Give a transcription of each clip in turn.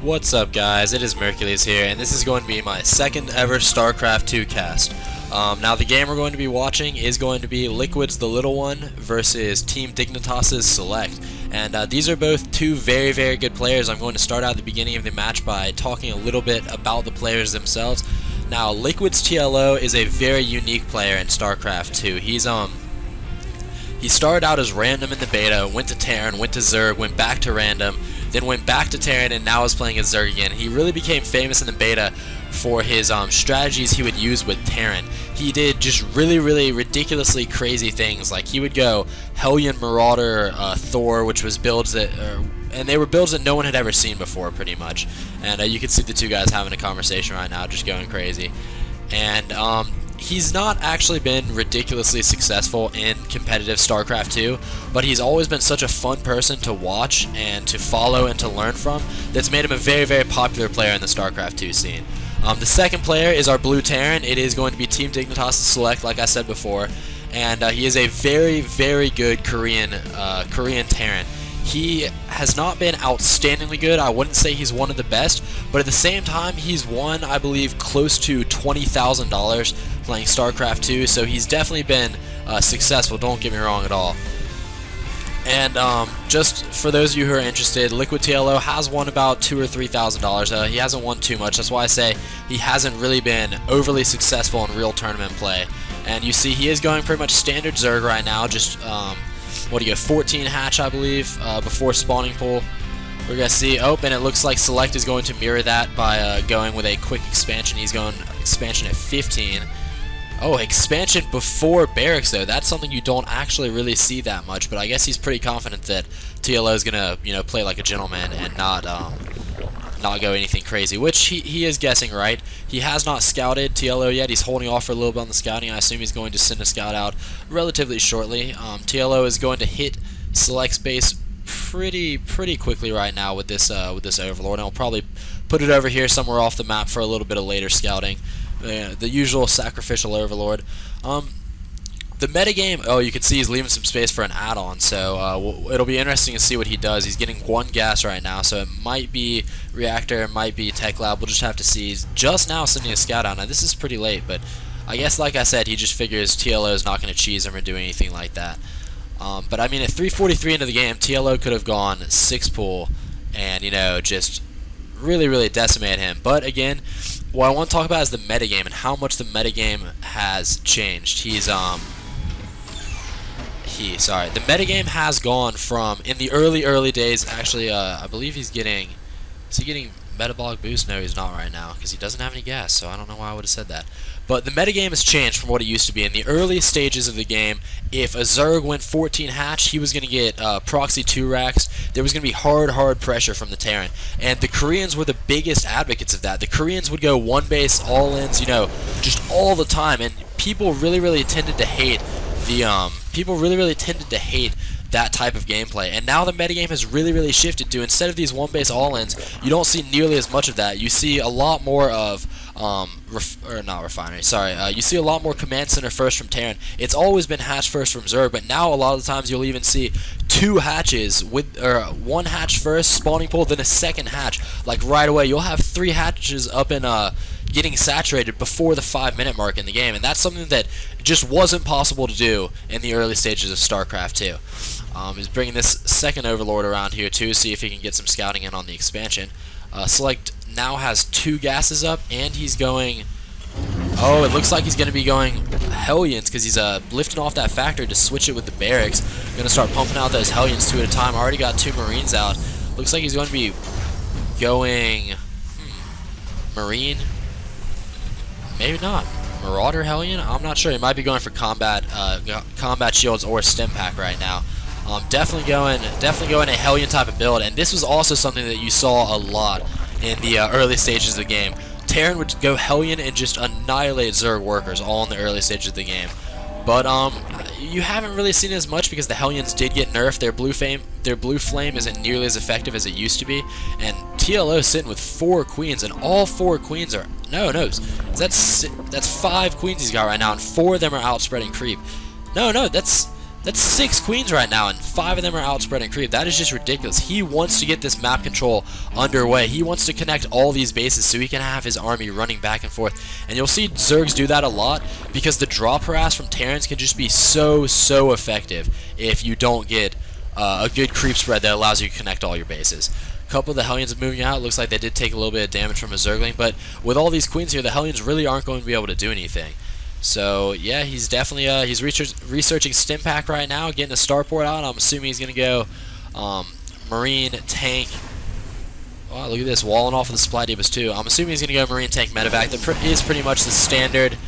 What's up, guys? It is Mercules here, and this is going to be my second ever StarCraft 2 cast. Now the game we're going to be watching is going to be Liquid's The Little One versus Team Dignitas's SeleCT. And these are both two very, very good players. I'm going to start out at the beginning of the match by talking a little bit about the players themselves. Now, LiquidTLO is a very unique player in StarCraft 2. He started out as random in the beta, went to Terran, went to Zerg, went back to random, then went back to Terran, and now is playing as Zerg again. He really became famous in the beta for his strategies he would use with Terran. He did just really, really ridiculously crazy things, like he would go Hellion, Marauder, Thor, which was builds that, and they were builds that no one had ever seen before, pretty much. And you can see the two guys having a conversation right now, just going crazy. And he's not actually been ridiculously successful in competitive StarCraft 2, but he's always been such a fun person to watch and to follow and to learn from that's made him a very, very popular player in the StarCraft 2 scene. The second player is our blue Terran. It is going to be Team Dignitas SeleCT, like I said before, and he is a very, very good Korean Terran. He has not been outstandingly good. I wouldn't say he's one of the best, but at the same time, he's won, I believe, close to $20,000 playing StarCraft 2, so he's definitely been successful, don't get me wrong at all. And just for those of you who are interested, LiquidTLO has won about $2,000 or $3,000. He hasn't won too much. That's why I say he hasn't really been overly successful in real tournament play. And you see he is going pretty much standard Zerg right now, just, what do you get, 14 hatch, I believe, before spawning pool. We're going to see, and it looks like SeleCT is going to mirror that by going with a quick expansion. He's going expansion at 15. Oh, expansion before barracks, though. That's something you don't actually really see that much, but I guess he's pretty confident that TLO is going to, play like a gentleman and not go anything crazy, which he is guessing right. He has not scouted TLO yet. He's holding off for a little bit on the scouting. I assume he's going to send a scout out relatively shortly. TLO is going to hit SeleCT's base pretty quickly right now with this Overlord, and I'll probably put it over here somewhere off the map for a little bit of later scouting. The usual sacrificial Overlord. The metagame, you can see he's leaving some space for an add-on, so it'll be interesting to see what he does. He's getting one gas right now, so it might be Reactor, it might be Tech Lab, we'll just have to see. He's just now sending a scout out. Now, this is pretty late, but I guess, like I said, he just figures TLO is not going to cheese him or do anything like that. But, I mean, at 3:43 into the game, TLO could have gone 6-pool and, just really, really decimate him. But, again, what I want to talk about is the metagame and how much the metagame has changed. The metagame has gone from, in the early days, actually, I believe is he getting metabolic boost? No, he's not right now, because he doesn't have any gas, so I don't know why I would have said that. But the metagame has changed from what it used to be. In the early stages of the game, if a Zerg went 14 hatch, he was going to get proxy 2 racks. There was going to be hard pressure from the Terran. And the Koreans were the biggest advocates of that. The Koreans would go one base, all-ins, just all the time. And people really tended to hate that type of gameplay. And now the metagame has really shifted to, instead of these one base all-ins, you don't see nearly as much of that. You see a lot more of you see a lot more command center first from Terran. It's always been hatch first from Zerg, but now a lot of the times you'll even see 2 hatches with one hatch first, spawning pool, then a second hatch. Like right away, you'll have 3 hatches up in getting saturated before the 5-minute mark in the game, and that's something that just wasn't possible to do in the early stages of StarCraft 2. He's bringing this second Overlord around here too, see if he can get some scouting in on the expansion. SeleCT now has 2 gases up, and he's going... Oh, it looks like he's going to be going Hellions, because he's lifting off that factory to switch it with the barracks. Going to start pumping out those Hellions 2 at a time. Already got 2 Marines out. Looks like he's going to be going... Marine? Maybe not. Marauder Hellion? I'm not sure. He might be going for combat shields or stim pack right now. Definitely going a Hellion type of build, and this was also something that you saw a lot in the early stages of the game. Terran would go Hellion and just annihilate Zerg workers all in the early stages of the game. But you haven't really seen it as much because the Hellions did get nerfed. Their blue flame isn't nearly as effective as it used to be, and TLO sitting with 4 queens, and all 4 queens are that's 5 queens he's got right now, and 4 of them are out spreading creep. That's That's 6 queens right now, and 5 of them are outspreading creep. That is just ridiculous. He wants to get this map control underway. He wants to connect all these bases so he can have his army running back and forth. And you'll see Zergs do that a lot because the drop harass from Terrans can just be so effective if you don't get a good creep spread that allows you to connect all your bases. A couple of the Hellions moving out. Looks like they did take a little bit of damage from a Zergling, but with all these queens here, the Hellions really aren't going to be able to do anything. So yeah, he's definitely he's researching Stimpack right now, getting a starport out. I'm assuming he's gonna go Marine, Tank. Oh, look at this, walling off of the supply depots too. I'm assuming he's gonna go Marine, Tank, Medevac. That is pretty much the standard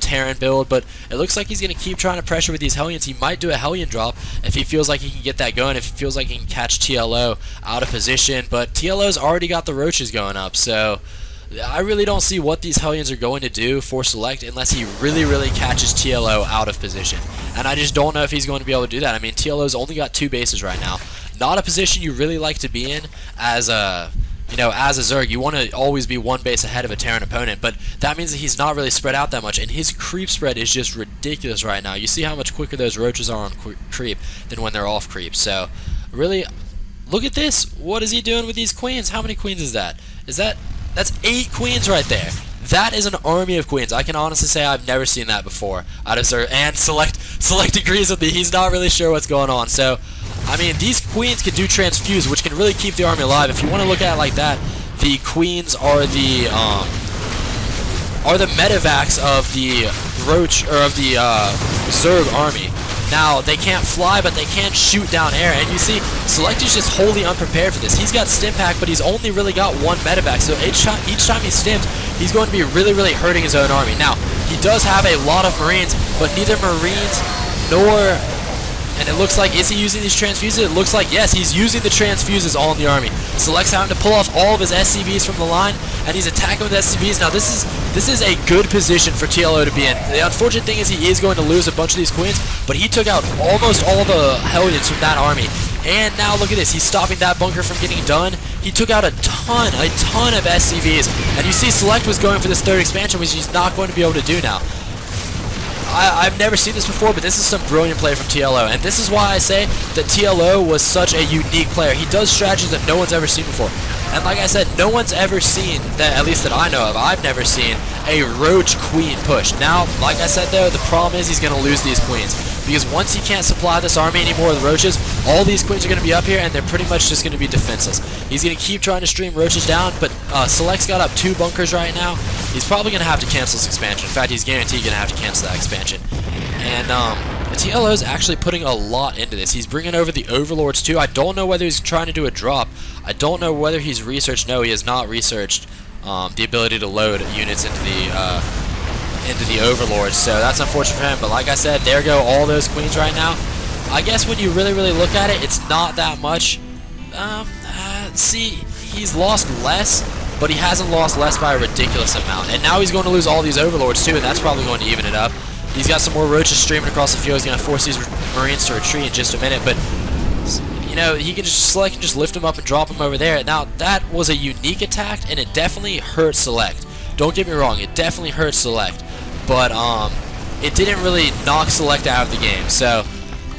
Terran build, but it looks like he's gonna keep trying to pressure with these Hellions. He might do a Hellion drop if he feels like he can get that going. If he feels like he can catch TLO out of position, but TLO's already got the roaches going up, so I really don't see what these Hellions are going to do for Select unless he really catches TLO out of position. And I just don't know if he's going to be able to do that. I mean, TLO's only got 2 bases right now. Not a position you really like to be in as a, as a Zerg. You want to always be 1 base ahead of a Terran opponent, but that means that he's not really spread out that much, and his creep spread is just ridiculous right now. You see how much quicker those roaches are on creep than when they're off creep. So, really, look at this. What is he doing with these queens? How many queens is that? That's 8 queens right there. That is an army of queens. I can honestly say I've never seen that before out of Zerg. And Select agrees with me. He's not really sure what's going on. So, I mean, these queens can do transfuse, which can really keep the army alive. If you want to look at it like that, the queens are the medevacs of the Roach or of the Zerg army. Now, they can't fly, but they can shoot down air, and you see, Select is just wholly unprepared for this. He's got Stimpack, but he's only really got 1 medevac, so each time he's stimmed, he's going to be really hurting his own army. Now, he does have a lot of Marines, but neither Marines nor... And it looks like, is he using these transfuses? It looks like, yes, he's using the transfuses all in the army. Select's having to pull off all of his SCVs from the line, and he's attacking with SCVs. Now, this is a good position for TLO to be in. The unfortunate thing is he is going to lose a bunch of these queens, but he took out almost all the Hellions from that army. And now look at this, he's stopping that bunker from getting done. He took out a ton of SCVs, and you see Select was going for this 3rd expansion, which he's not going to be able to do now. I've never seen this before, but this is some brilliant play from TLO, and this is why I say that TLO was such a unique player. He does strategies that no one's ever seen before. And like I said, no one's ever seen, that, at least that I know of, I've never seen a Roach Queen push. Now, like I said though, the problem is he's going to lose these queens. Because once he can't supply this army anymore with roaches, all these queens are going to be up here, and they're pretty much just going to be defenseless. He's going to keep trying to stream roaches down, but Select's got up 2 bunkers right now. He's probably going to have to cancel this expansion. In fact, he's guaranteed going to have to cancel that expansion. And TLO is actually putting a lot into this. He's bringing over the Overlords too. I don't know whether he's trying to do a drop. I don't know whether he's researched. No, he has not researched the ability to load units into the Overlords. So that's unfortunate for him. But like I said, there go all those queens right now. I guess when you really look at it, it's not that much. See, he's lost less, but he hasn't lost less by a ridiculous amount. And now he's going to lose all these Overlords too, and that's probably going to even it up. He's got some more roaches streaming across the field. He's going to force these Marines to retreat in just a minute, but he can just Select and just lift him up and drop him over there. Now, that was a unique attack, and it definitely hurt Select. Don't get me wrong, it definitely hurt Select, but it didn't really knock Select out of the game. So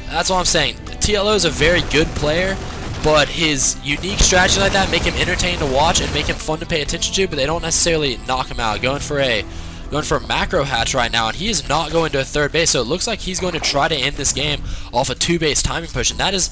that's what I'm saying. TLO is a very good player, but his unique strategy like that make him entertaining to watch and make him fun to pay attention to, but they don't necessarily knock him out. Going for a macro hatch right now, and he is not going to a 3rd base, so it looks like he's going to try to end this game off a 2-base timing push, and that is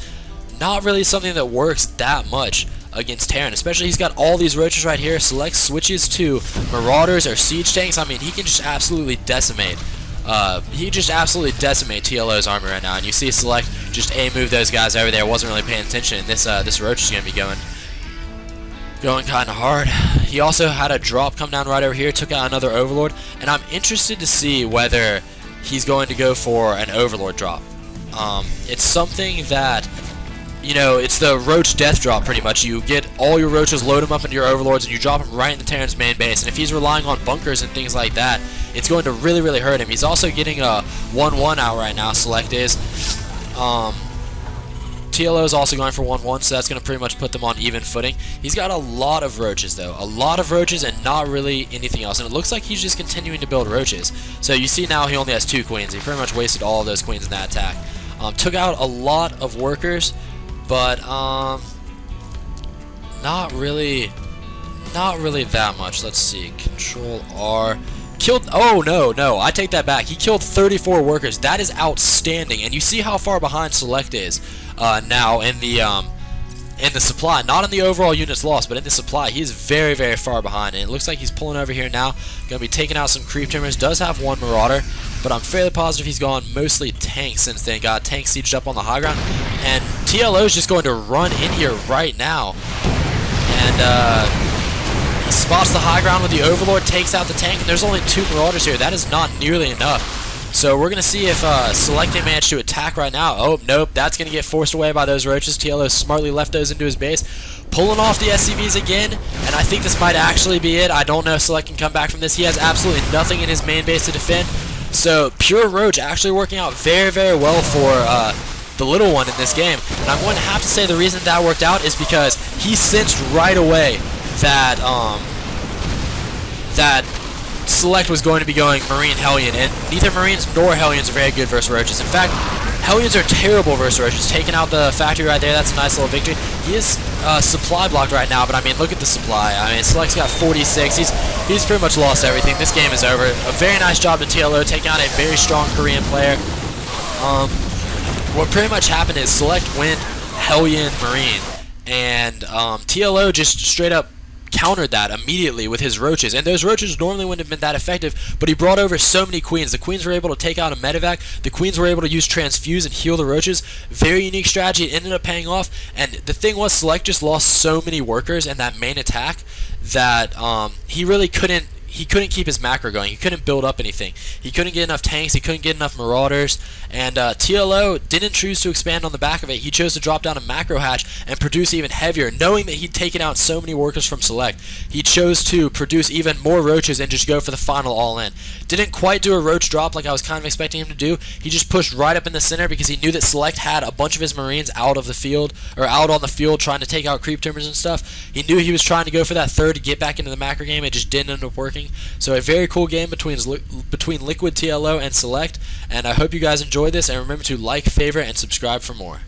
not really something that works that much against Terran, especially he's got all these roaches right here. Select switches to Marauders or Siege Tanks. I mean, he can just absolutely decimate TLO's army right now, and you see Select just move those guys over there. Wasn't really paying attention, and this roach is going to be going kind of hard. He also had a drop come down right over here, took out another Overlord, and I'm interested to see whether he's going to go for an Overlord drop. It's something that, it's the Roach death drop pretty much. You get all your Roaches, load them up into your Overlords, and you drop them right in the Terran's main base. And if he's relying on bunkers and things like that, it's going to really hurt him. He's also getting a 1-1 out right now, Select is. TLO is also going for 1-1, so that's going to pretty much put them on even footing. He's got a lot of roaches, though. A lot of roaches and not really anything else. And it looks like he's just continuing to build roaches. So you see now he only has 2 queens. He pretty much wasted all of those queens in that attack. Took out a lot of workers, but not really that much. Let's see. Control R. Killed. Oh no, I take that back. He killed 34 workers. That is outstanding. And you see how far behind SeleCT is now in the supply. Not in the overall units lost, but in the supply, he is very, very far behind. And it looks like he's pulling over here now. Going to be taking out some creep timbers. Does have 1 marauder, but I'm fairly positive he's gone mostly tanks since then. Got tank sieged up on the high ground, and TLO is just going to run in here right now. And he spots the high ground with the Overlord, takes out the tank, and there's only 2 Marauders here. That is not nearly enough. So we're going to see if SeleCT managed to attack right now. Oh, nope, that's going to get forced away by those roaches. TLO smartly left those into his base. Pulling off the SCVs again, and I think this might actually be it. I don't know if SeleCT can come back from this. He has absolutely nothing in his main base to defend. So pure roach actually working out very, very well for the little one in this game. And I'm going to have to say the reason that worked out is because he sensed right away that that SeleCT was going to be going Marine Hellion, and neither Marines nor Hellions are very good versus roaches. In fact, Hellions are terrible versus roaches. Taking out the factory right there, that's a nice little victory. He is supply blocked right now, but I mean, look at the supply. I mean, SeleCT's got 46. He's pretty much lost everything. This game is over. A very nice job to TLO, taking out a very strong Korean player. What pretty much happened is SeleCT went Hellion Marine, and TLO just straight up countered that immediately with his roaches, and those roaches normally wouldn't have been that effective, but he brought over so many queens. The queens were able to take out a medevac, the queens were able to use transfuse and heal the roaches. Very unique strategy. It ended up paying off, and the thing was, SeleCT just lost so many workers in that main attack that he really couldn't keep his macro going. He couldn't build up anything. He couldn't get enough tanks. He couldn't get enough marauders. And TLO didn't choose to expand on the back of it. He chose to drop down a macro hatch and produce even heavier, knowing that he'd taken out so many workers from SeleCT. He chose to produce even more roaches and just go for the final all-in. Didn't quite do a roach drop like I was kind of expecting him to do. He just pushed right up in the center because he knew that SeleCT had a bunch of his Marines out of the field, or out on the field trying to take out creep timbers and stuff. He knew he was trying to go for that third to get back into the macro game. It just didn't end up working. So a very cool game between LiquidTLO and SeleCT, and I hope you guys enjoyed this, and remember to like, favorite, and subscribe for more.